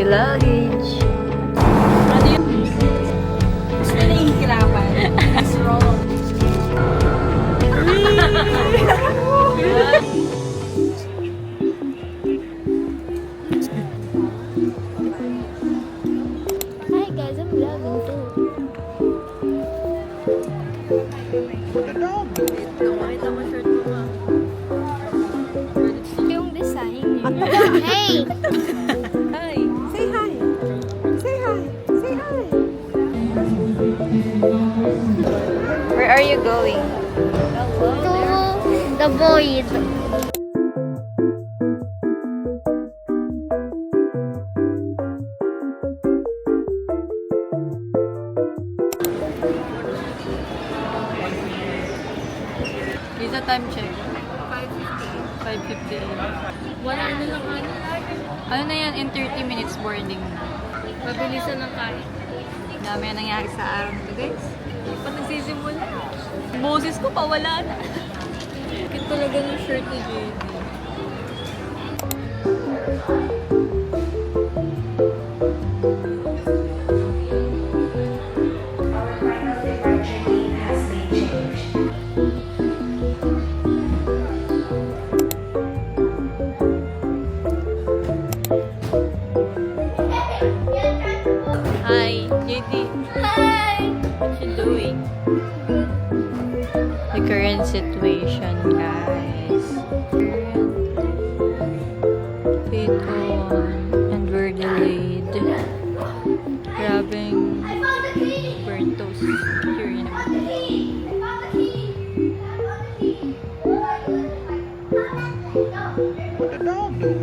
the luggage. Ano yun? Gusto na nahihirapan. It's wrong. Hi guys, I'm vlogging too. Nakita mo shirt mo ma. Yung design. Hey! Hi! Say hi. Say hi. Say hi. Where are you going? To the void. Isa time check. 5:58. Wala na lang ano. Ano na yan? In 30 minutes boarding. Mabilisan ng kain. Dami na nangyari sa araw nito guys. Hindi pa nagsisimula. Boses ko pa wala na. Cute talaga ng shirt ni JD. Hi, JD. Hi! What you doing? The current situation, guys. Wait on, and we're delayed. Grabbing burnt toast here in What the dog doing?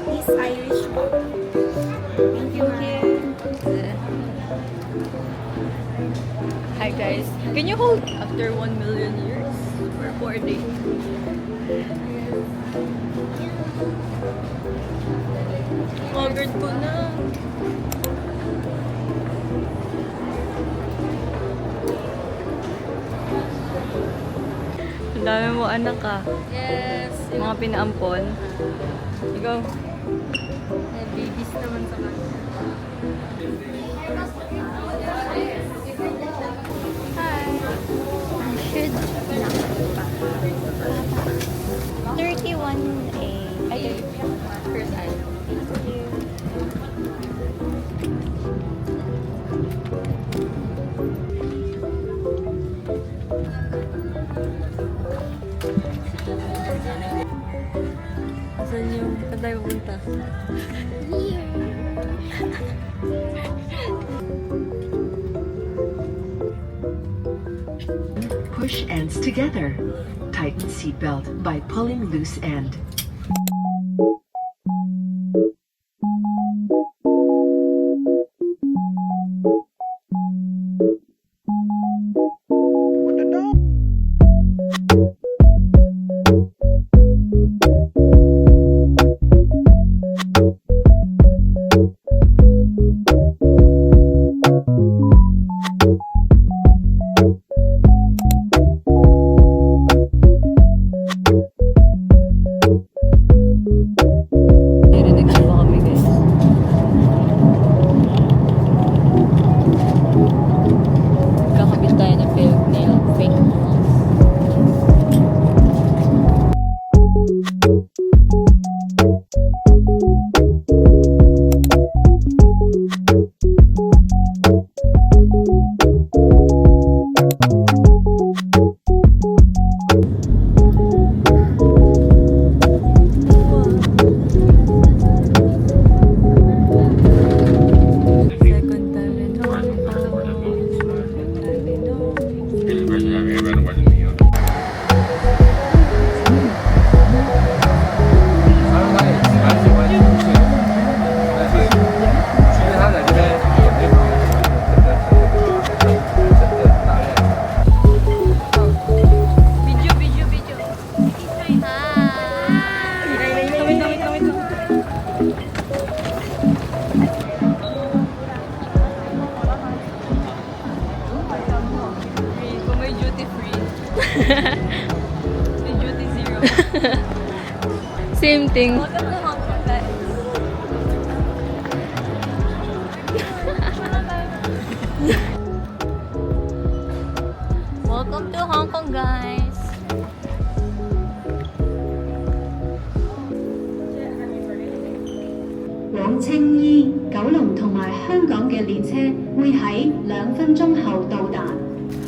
This Irish pop. Thank you. Hi guys. Can you hold after 1 million years? Or 4 days? Haggard ko na. Ang dami mo anak ah. Yes. Mga pinaampon. Ikaw. Babies naman sa kanya. Hi. Should not. 31A. Ay, first eye. Asan yung saan tayo pupunta? Push ends together. Tighten seatbelt by pulling loose end. What the dog? Narinig ko ba kami guys? Kakabit tayo ng fake nail. Fake nails. Second time in Hong Kong. Second time in Hong Kong. Video, video, video. Wait, wait, wait. Si Duty Zero. Same thing. Welcome to Hong Kong, guys. Welcome to Hong Kong, guys.往青衣、九龍同埋香港嘅列車會喺2分鐘後到達。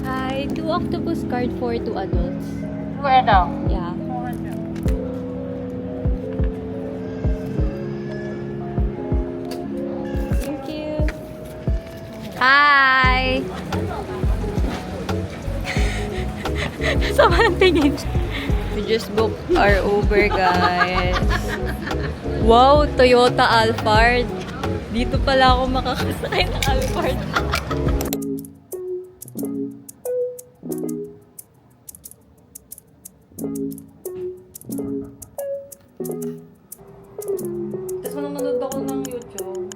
Hi, 2 octopus card for 2 adults. Where daw? Yeah. Thank you. Hi! Sama ng tingin. We just booked our Uber, guys. Wow, Toyota Alphard. Dito pala ako makakasakay ng Alphard. Tapos nanonood ako ng YouTube.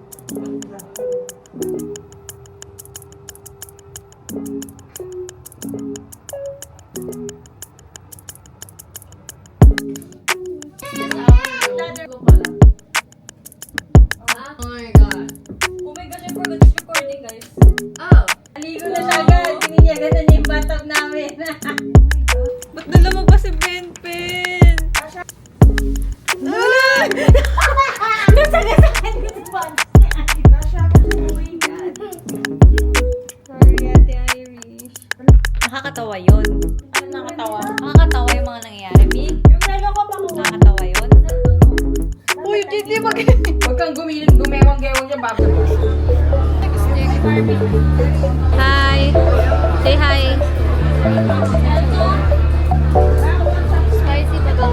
Oh my god. Oh my gosh, I forgot this recording, guys. Oh. Aligo na siya agad. Hindi niya ganun yung bathtub namin. Ba't dala mo pa si Benpen? Nasagasakit ko si Bonds niya. Oh my god. Sorry, Ate Irish. Nakakatawa yun. Ano nakatawa? Nakakatawa yung mga nangyayari, Mi. Yung relo ko pa ko. Nakakatawa yun. Uy, hindi mag... Huwag kang gumewang-gewang dyan, bago. Hi! Say hi! Spicy ba to?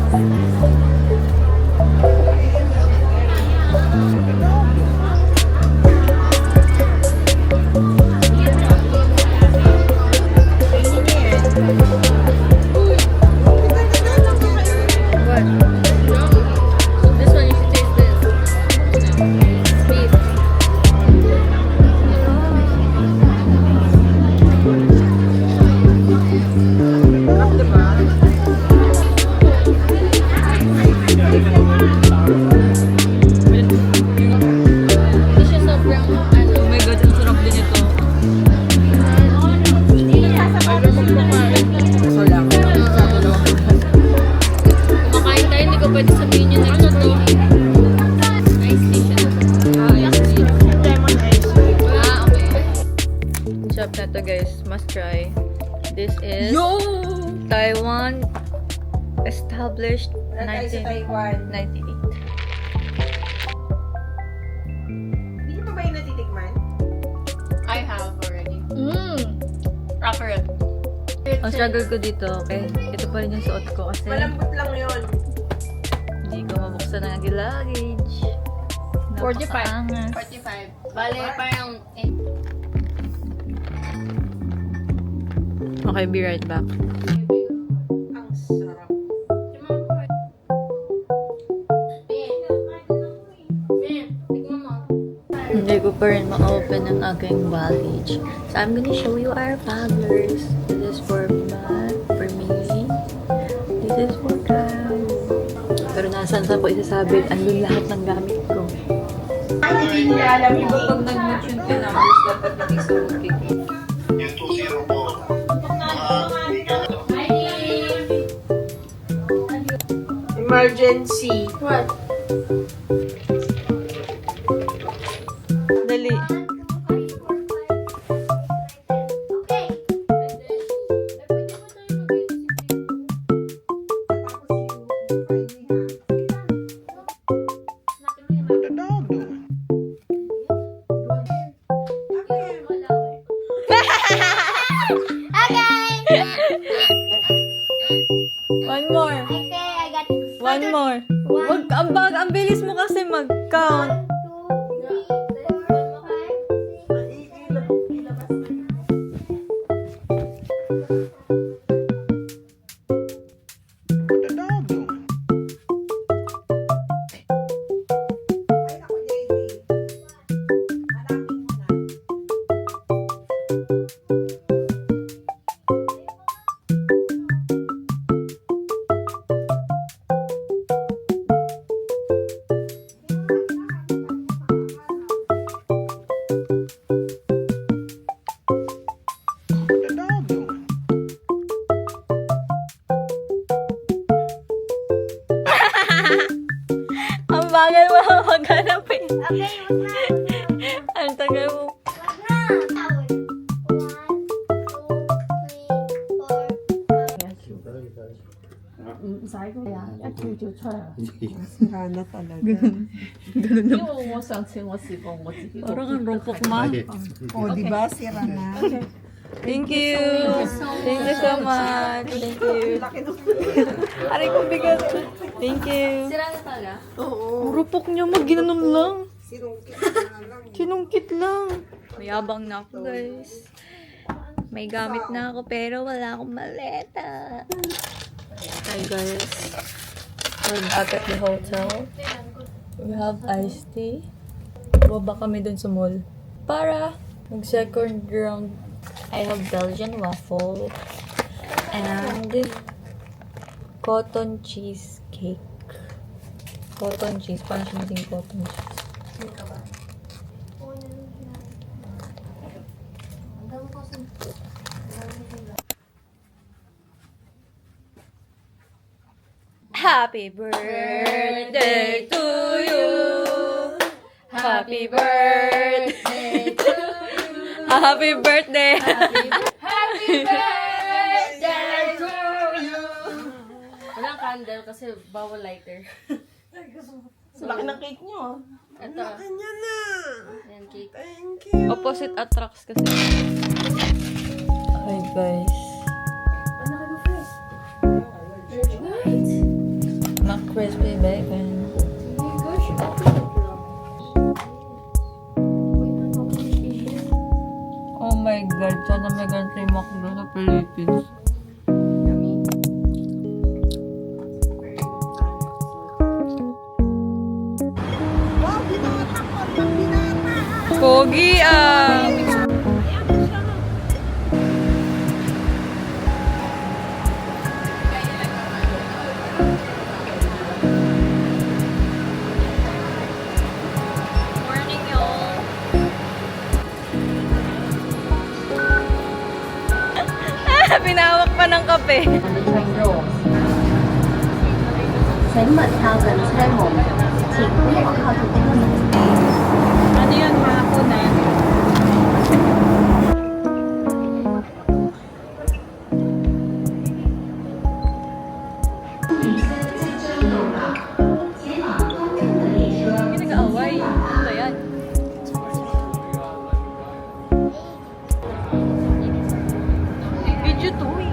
This one, you should taste this. Beef. Hindi siya sobrang, ano. Oh my god, ang sarap din ito. Kumakain tayo, hindi ko pwede sabihin yun. Ano to? Ice tea siya. Ice tea. Lemon ice. Okay. Shop na to, guys. Must try. This is Yo! Taiwan established Tayo sa Taiwan. 1998. Hindi niyo pa ba yung natitikman? I have already. Accurate. Ang struggle ko dito, okay? Ito pa rin yung suot ko kasi Malambot lang yun. hindi ko mabuksan ang aking luggage. 45. Napakaangas. 45. Bale, parang... Okay, be right back. Ang sarap. Hindi ko pa rin ma-open ang aking baggage. So, I'm gonna show you our paddlers. This is for me. This is for Cam. Pero nasan sa po isasabit, andun lahat ng gamit ko. Hindi nila alam yung Pag nag-match yung numbers, dapat hindi sumutik. Yung 2-0 po. emergency. What? Dali. What the dog doing? One more. Okay, I got One more. Wag, ang bilis mo kasi mag-count. 2, 3. Ang tagal mo. Sabi ko, at chuchu chaya. Parang ang rupok ma. O, di ba? Sira na. Thank you. Thank you so much. Thank you. Aray kong bigat. Thank you. Sira na talaga? Ang rupok niya, mag-ginanon lang. Sinungkit lang. Mayabang na ako, guys. May gamit na ako, pero wala akong maleta. Hi, guys. We're back at the hotel. We have iced tea. Baba kami dun sa mall. Para mag-second round. I have Belgian waffle and cotton cheese cake. Cotton cheese. Paano siya maging cotton cheese? Happy birthday to you. Happy birthday to you. Happy birthday. Happy birthday to you. Walang candle kasi bawal lighter. Laki ng cake nyo. Ito. Kanya na. Ayan, cake. Thank you. Opposite attracts kasi. Hi guys. McCrispy bacon. Oh my God, sana may ganito yung McDo sa Philippines. Wow, binata ko. Binata. Pogi ah! Morning, y'all! Pinawak pa ng kape. 请勿靠近車門，請不要靠近車門。 Ano yun, hapon na? Hindi nag-aaway. Ano ba yan? Video to eh.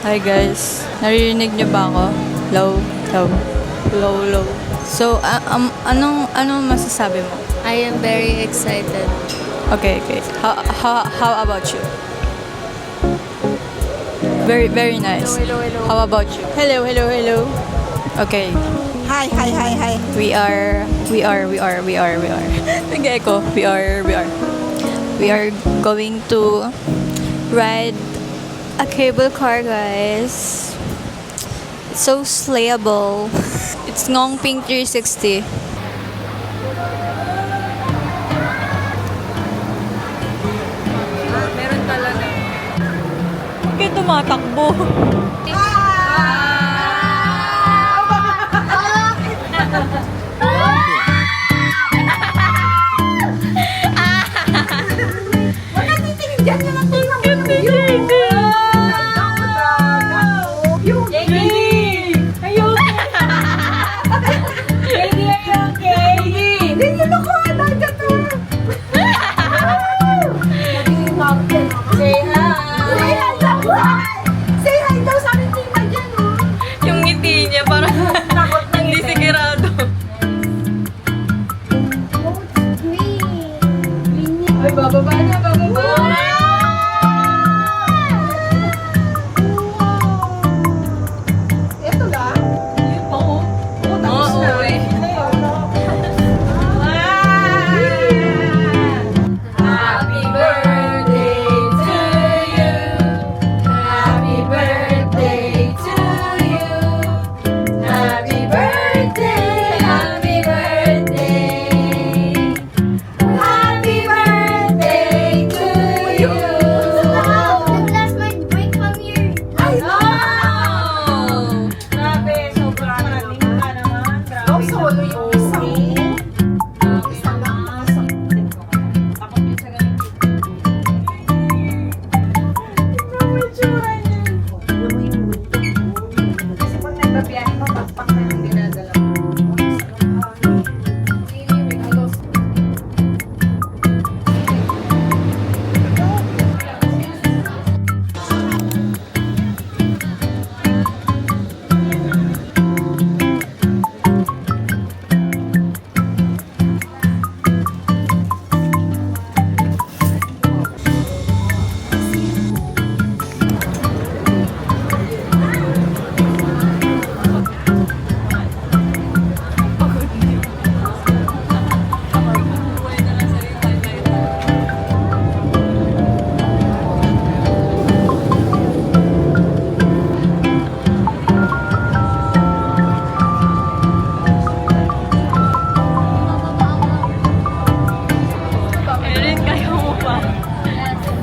Hi guys, naririnig niyo ba ako? Low, low, low, low. So, anong masasabi mo? I am very excited. Okay, okay. How about you? Very, very nice. How about you? Hello, hello, hello. Okay. Hi, hi, hi, hi. We are. Nag-echo. We are going to ride a cable car, guys. It's so slayable. It's Ngongping 360. Meron talaga. Bakit tumatakbo? Yung ngiti niya parang hindi sigurado. Ay, bababa niya, bababa. Ito lang. Oo, eh. Happy birthday to you. Happy birthday to you.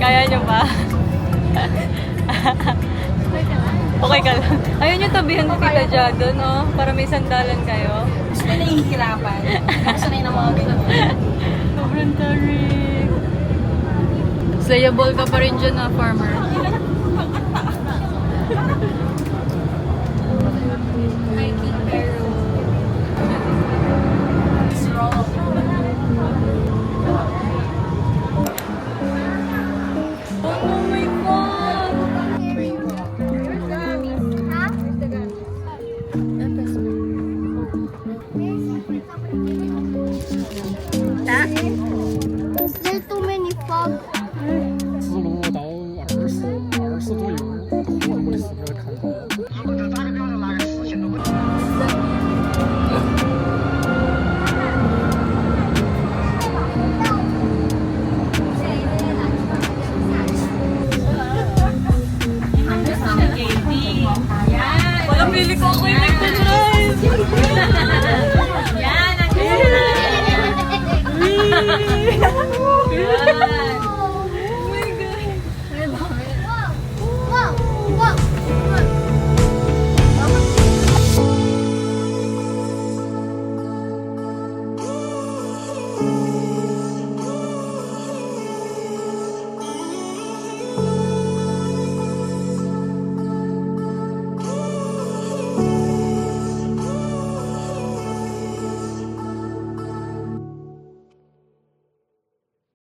Kaya nyo ba? Okay ka lang. Ayun yung tabihan ni Tita Jado, no? Para may sandalan kayo. Gusto mo nahihirapan. Ako sanay ng mga ganun. Sobrang tarik. Slayable ka pa rin dyan, na farmer.